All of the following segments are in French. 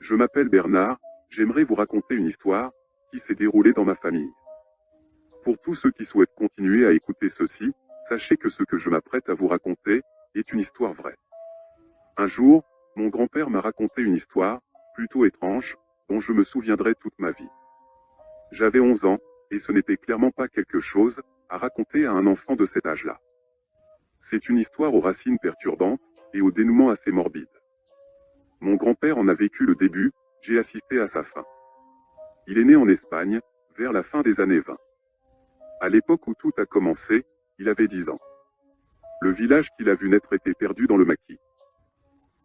Je m'appelle Bernard, j'aimerais vous raconter une histoire qui s'est déroulée dans ma famille. Pour tous ceux qui souhaitent continuer à écouter ceci, sachez que ce que je m'apprête à vous raconter est une histoire vraie. Un jour, mon grand-père m'a raconté une histoire, plutôt étrange, dont je me souviendrai toute ma vie. J'avais 11 ans, et ce n'était clairement pas quelque chose à raconter à un enfant de cet âge-là. C'est une histoire aux racines perturbantes et au dénouement assez morbide. Mon grand-père en a vécu le début, j'ai assisté à sa fin. Il est né en Espagne, vers la fin des années 20. À l'époque où tout a commencé, il avait 10 ans. Le village qu'il a vu naître était perdu dans le maquis.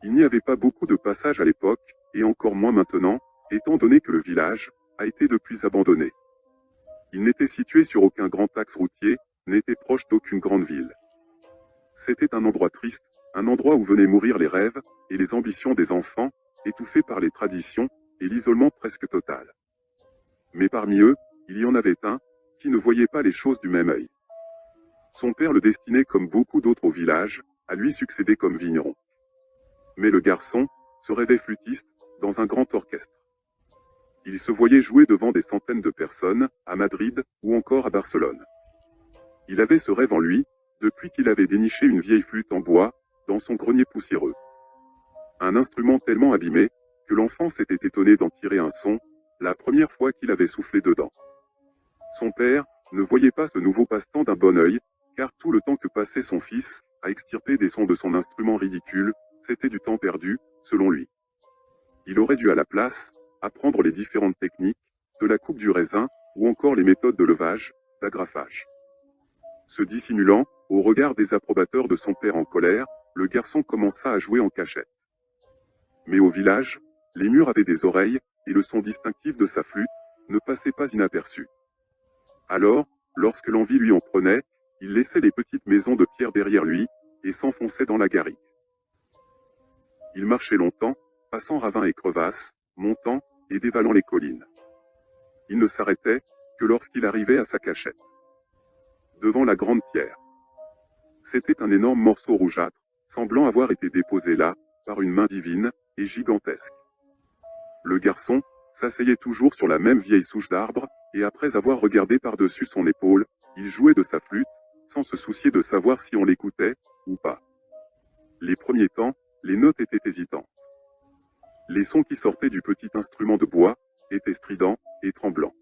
Il n'y avait pas beaucoup de passages à l'époque, et encore moins maintenant, étant donné que le village a été depuis abandonné. Il n'était situé sur aucun grand axe routier, n'était proche d'aucune grande ville. C'était un endroit triste, un endroit où venaient mourir les rêves et les ambitions des enfants, étouffés par les traditions et l'isolement presque total. Mais parmi eux, il y en avait un qui ne voyait pas les choses du même œil. Son père le destinait comme beaucoup d'autres au village, à lui succéder comme vigneron. Mais le garçon se rêvait flûtiste dans un grand orchestre. Il se voyait jouer devant des centaines de personnes, à Madrid ou encore à Barcelone. Il avait ce rêve en lui, depuis qu'il avait déniché une vieille flûte en bois, dans son grenier poussiéreux. Un instrument tellement abîmé, que l'enfant s'était étonné d'en tirer un son, la première fois qu'il avait soufflé dedans. Son père ne voyait pas ce nouveau passe-temps d'un bon œil, car tout le temps que passait son fils à extirper des sons de son instrument ridicule, c'était du temps perdu, selon lui. Il aurait dû à la place apprendre les différentes techniques, de la coupe du raisin, ou encore les méthodes de levage, d'agrafage. Se dissimulant, au regard des approbateurs de son père en colère, le garçon commença à jouer en cachette. Mais au village, les murs avaient des oreilles, et le son distinctif de sa flûte ne passait pas inaperçu. Alors, lorsque l'envie lui en prenait, il laissait les petites maisons de pierre derrière lui, et s'enfonçait dans la garrigue. Il marchait longtemps, passant ravins et crevasses, montant et dévalant les collines. Il ne s'arrêtait que lorsqu'il arrivait à sa cachette. Devant la grande pierre. C'était un énorme morceau rougeâtre, semblant avoir été déposé là, par une main divine, et gigantesque. Le garçon s'asseyait toujours sur la même vieille souche d'arbre, et après avoir regardé par-dessus son épaule, il jouait de sa flûte, sans se soucier de savoir si on l'écoutait, ou pas. Les premiers temps, les notes étaient hésitantes. Les sons qui sortaient du petit instrument de bois étaient stridents et tremblants.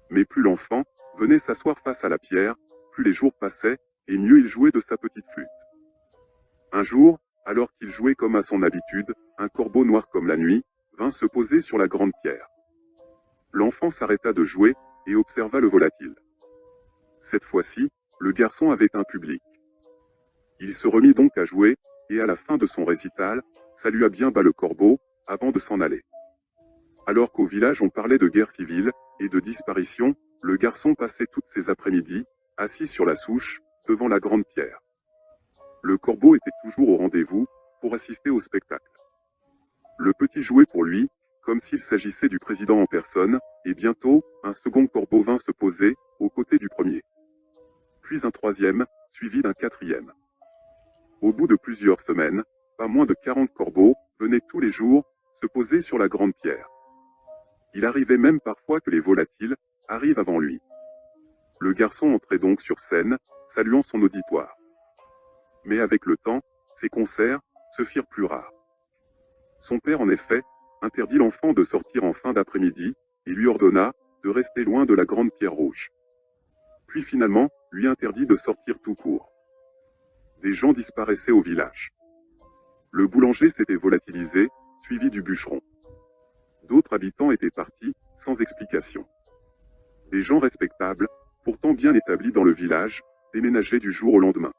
Mais plus l'enfant venait s'asseoir face à la pierre, plus les jours passaient, et mieux il jouait de sa petite flûte. Un jour, alors qu'il jouait comme à son habitude, un corbeau noir comme la nuit vint se poser sur la grande pierre. L'enfant s'arrêta de jouer et observa le volatile. Cette fois-ci, le garçon avait un public. Il se remit donc à jouer, et à la fin de son récital, salua bien bas le corbeau, avant de s'en aller. Alors qu'au village on parlait de guerre civile, et de disparition, le garçon passait toutes ses après-midi, assis sur la souche, devant la grande pierre. Le corbeau était toujours au rendez-vous, pour assister au spectacle. Le petit jouait pour lui, comme s'il s'agissait du président en personne, et bientôt, un second corbeau vint se poser, aux côtés du premier. Puis un troisième, suivi d'un quatrième. Au bout de plusieurs semaines, pas moins de 40 corbeaux venaient tous les jours se poser sur la grande pierre. Il arrivait même parfois que les volatiles arrivent avant lui. Le garçon entrait donc sur scène, saluant son auditoire. Mais avec le temps, ces concerts se firent plus rares. Son père, en effet, interdit l'enfant de sortir en fin d'après-midi, et lui ordonna de rester loin de la grande pierre rouge. Puis finalement, lui interdit de sortir tout court. Des gens disparaissaient au village. Le boulanger s'était volatilisé, suivi du bûcheron. D'autres habitants étaient partis, sans explication. Des gens respectables, pourtant bien établis dans le village, déménageaient du jour au lendemain.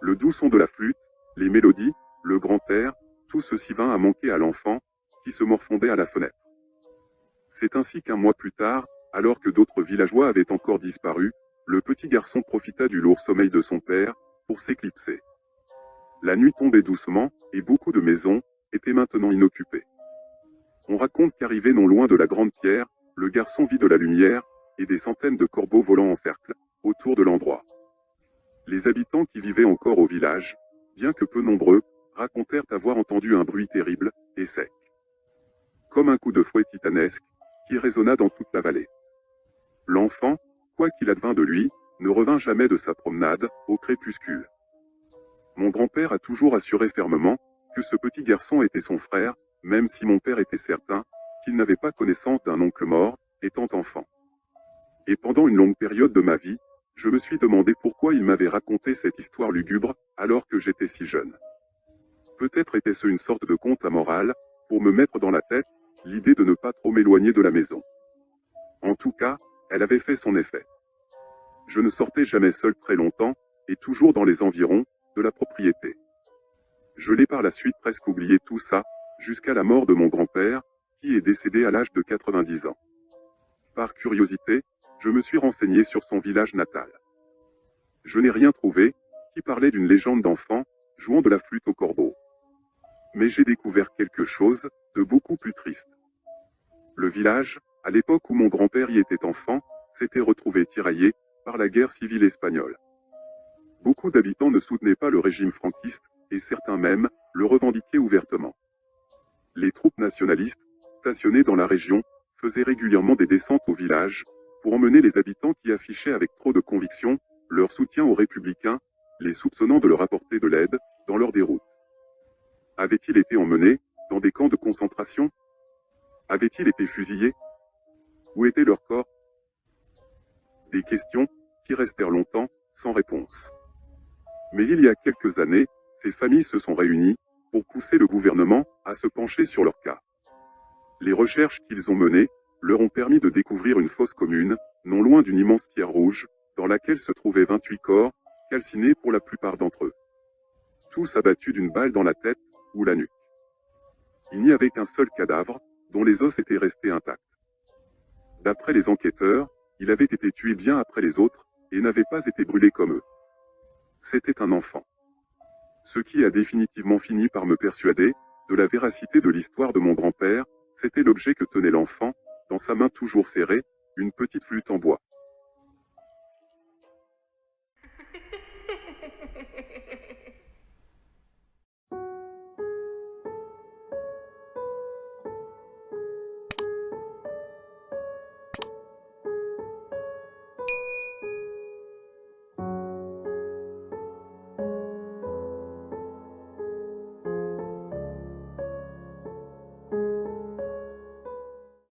Le doux son de la flûte, les mélodies, le grand air, tout ceci vint à manquer à l'enfant, qui se morfondait à la fenêtre. C'est ainsi qu'un mois plus tard, alors que d'autres villageois avaient encore disparu, le petit garçon profita du lourd sommeil de son père, pour s'éclipser. La nuit tombait doucement, et beaucoup de maisons étaient maintenant inoccupées. On raconte qu'arrivé non loin de la grande pierre, le garçon vit de la lumière, et des centaines de corbeaux volant en cercle, autour de l'endroit. Les habitants qui vivaient encore au village, bien que peu nombreux, racontèrent avoir entendu un bruit terrible et sec. comme un coup de fouet titanesque, qui résonna dans toute la vallée. L'enfant, quoi qu'il advint de lui, ne revint jamais de sa promenade, au crépuscule. Mon grand-père a toujours assuré fermement, que ce petit garçon était son frère, même si mon père était certain, qu'il n'avait pas connaissance d'un oncle mort, étant enfant. Et pendant une longue période de ma vie, je me suis demandé pourquoi il m'avait raconté cette histoire lugubre, alors que j'étais si jeune. Peut-être était-ce une sorte de conte à morale, pour me mettre dans la tête, l'idée de ne pas trop m'éloigner de la maison. En tout cas, elle avait fait son effet. Je ne sortais jamais seul très longtemps, et toujours dans les environs, de la propriété. Je l'ai par la suite presque oublié tout ça, jusqu'à la mort de mon grand-père, qui est décédé à l'âge de 90 ans. Par curiosité, je me suis renseigné sur son village natal. Je n'ai rien trouvé, qui parlait d'une légende d'enfant, jouant de la flûte au corbeau. Mais j'ai découvert quelque chose, de beaucoup plus triste. Le village, à l'époque où mon grand-père y était enfant, s'était retrouvé tiraillé, par la guerre civile espagnole. Beaucoup d'habitants ne soutenaient pas le régime franquiste, et certains même, le revendiquaient ouvertement. Les troupes nationalistes, stationnées dans la région, faisaient régulièrement des descentes au village, pour emmener les habitants qui affichaient avec trop de conviction, leur soutien aux républicains, les soupçonnant de leur apporter de l'aide, dans leur déroute. Avaient-ils été emmenés, dans des camps de concentration? Avaient-ils été fusillés? Où étaient leurs corps? Des questions, qui restèrent longtemps, sans réponse. Mais il y a quelques années, ces familles se sont réunies, pour pousser le gouvernement, à se pencher sur leur cas. Les recherches qu'ils ont menées, leur ont permis de découvrir une fosse commune, non loin d'une immense pierre rouge, dans laquelle se trouvaient 28 corps, calcinés pour la plupart d'entre eux. Tous abattus d'une balle dans la tête, ou la nuque. Il n'y avait qu'un seul cadavre, dont les os étaient restés intacts. D'après les enquêteurs, il avait été tué bien après les autres, et n'avait pas été brûlé comme eux. C'était un enfant. Ce qui a définitivement fini par me persuader, de la véracité de l'histoire de mon grand-père, c'était l'objet que tenait l'enfant, dans sa main toujours serrée, une petite flûte en bois.